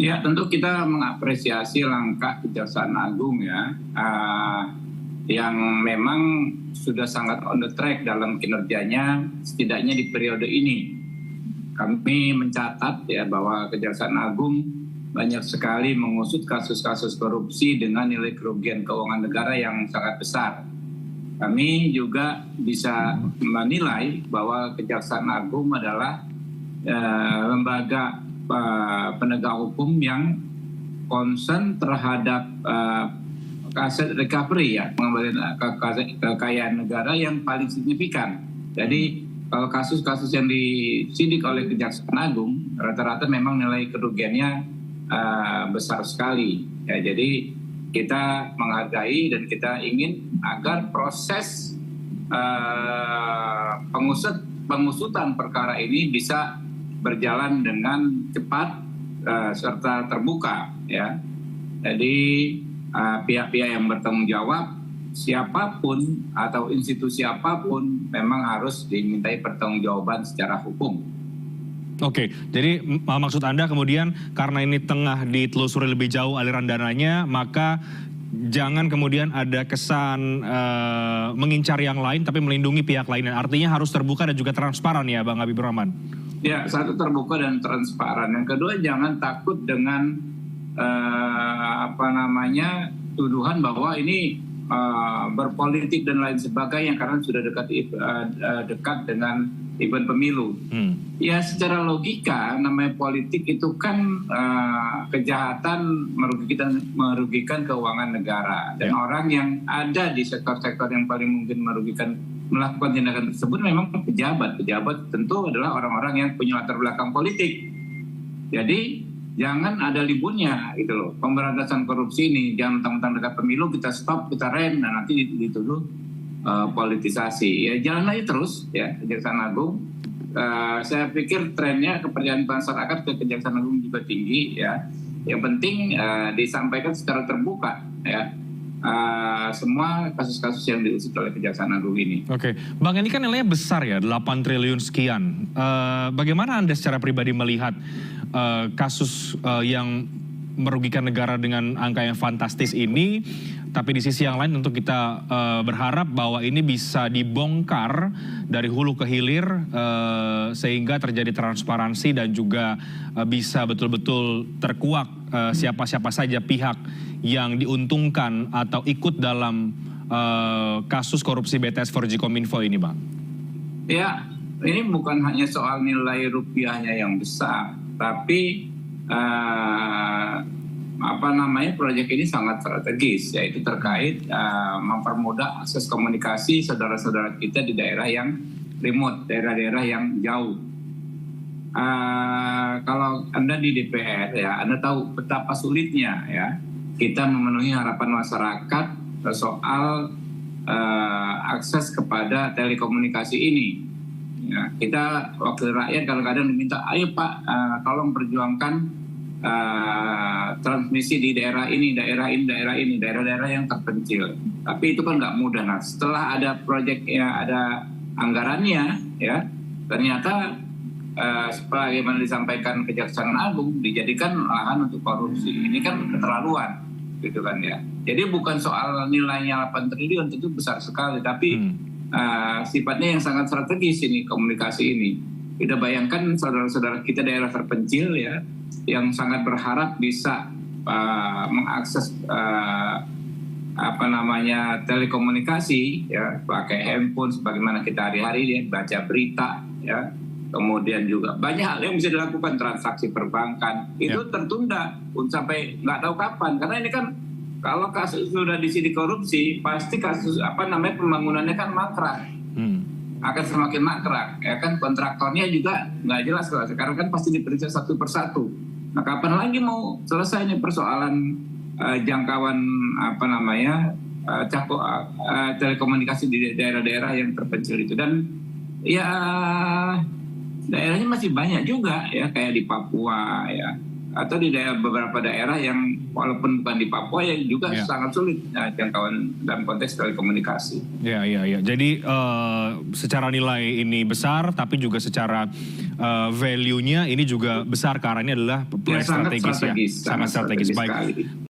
Ya, tentu kita mengapresiasi langkah Kejaksaan Agung ya, yang memang sudah sangat on the track dalam kinerjanya, setidaknya di periode ini. Kami mencatat ya bahwa Kejaksaan Agung banyak sekali mengusut kasus-kasus korupsi dengan nilai kerugian keuangan negara yang sangat besar. Kami juga bisa menilai bahwa Kejaksaan Agung adalah lembaga penegak hukum yang concern terhadap aset recovery ya, pengembalian kekayaan negara yang paling signifikan. Jadi kalau kasus-kasus yang disidik oleh Kejaksaan Agung rata-rata memang nilai kerugiannya besar sekali. Ya, jadi kita menghargai dan kita ingin agar proses pengusutan perkara ini bisa berjalan dengan cepat serta terbuka ya. Jadi pihak-pihak yang bertanggung jawab siapapun atau institusi apapun memang harus dimintai pertanggungjawaban secara hukum. Oke, jadi maksud Anda kemudian karena ini tengah ditelusuri lebih jauh aliran dananya, maka jangan kemudian ada kesan mengincar yang lain tapi melindungi pihak lain. Artinya harus terbuka dan juga transparan ya Bang Habibur Rahman. Ya, satu terbuka dan transparan. Yang kedua jangan takut dengan tuduhan bahwa ini berpolitik dan lain sebagainya karena sudah dekat dengan event pemilu. Ya secara logika namanya politik itu kan kejahatan merugikan keuangan negara dan orang yang ada di sektor-sektor yang paling mungkin melakukan tindakan tersebut memang pejabat tentu adalah orang-orang yang punya latar belakang politik. Jadi jangan ada liburnya gitu loh. Pemberantasan korupsi ini jangan mentang-mentang dekat pemilu kita stop, kita rem, dan nanti dituduh politisasi. Ya jalan aja terus ya Kejaksaan Agung. Saya pikir trennya kepercayaan masyarakat ke Kejaksaan Agung juga tinggi ya. Yang penting disampaikan secara terbuka ya. Semua kasus-kasus yang diusut oleh Kejaksaan Agung ini. Oke, Bang, ini kan nilainya besar ya, 8 triliun sekian. Bagaimana Anda secara pribadi melihat kasus yang merugikan negara dengan angka yang fantastis ini, tapi di sisi yang lain tentu kita berharap bahwa ini bisa dibongkar dari hulu ke hilir sehingga terjadi transparansi dan juga bisa betul-betul terkuak siapa-siapa saja pihak yang diuntungkan atau ikut dalam kasus korupsi BTS 4G Kominfo ini, Bang. Ya, ini bukan hanya soal nilai rupiahnya yang besar, tapi proyek ini sangat strategis, yaitu terkait mempermudah akses komunikasi saudara-saudara kita di daerah yang remote, daerah-daerah yang jauh. Kalau Anda di DPR ya, Anda tahu betapa sulitnya ya kita memenuhi harapan masyarakat soal akses kepada telekomunikasi ini. Ya, kita wakil rakyat kadang-kadang diminta, ayo Pak, tolong perjuangkan transmisi di daerah ini, daerah-daerah yang terpencil. Tapi itu kan nggak mudah. Nah, setelah ada proyek ya, ada anggarannya, ya ternyata sebagaimana disampaikan Kejaksaan Agung dijadikan lahan untuk korupsi. Ini kan keterlaluan, gitu kan ya. Jadi bukan soal nilainya 8 triliun, itu besar sekali, tapi sifatnya yang sangat strategis ini komunikasi ini. Kita bayangkan saudara-saudara kita daerah terpencil ya, yang sangat berharap bisa mengakses telekomunikasi ya, pakai handphone sebagaimana kita hari-hari ya, baca berita ya. Kemudian juga banyak hal yang bisa dilakukan, transaksi perbankan itu tertunda sampai nggak tahu kapan, karena ini kan kalau kasus sudah disidik korupsi pasti kasus pembangunannya kan mangkrak, akan semakin mangkrak ya kan, kontraktornya juga nggak jelas kalau sekarang kan pasti diperiksa satu persatu. Nah kapan lagi mau selesai nih persoalan jangkauan telekomunikasi di daerah-daerah yang terpencil itu, dan ya daerahnya masih banyak juga ya, kayak di Papua ya, atau di beberapa daerah yang walaupun bukan di Papua ya juga Ya. sangat sulit jangkauan dalam konteks telekomunikasi. Ya. Jadi secara nilai ini besar, tapi juga secara value-nya ini juga besar karena ini adalah proyek Ya, sangat strategis ya. strategis, Sangat strategis. Baik. sekali.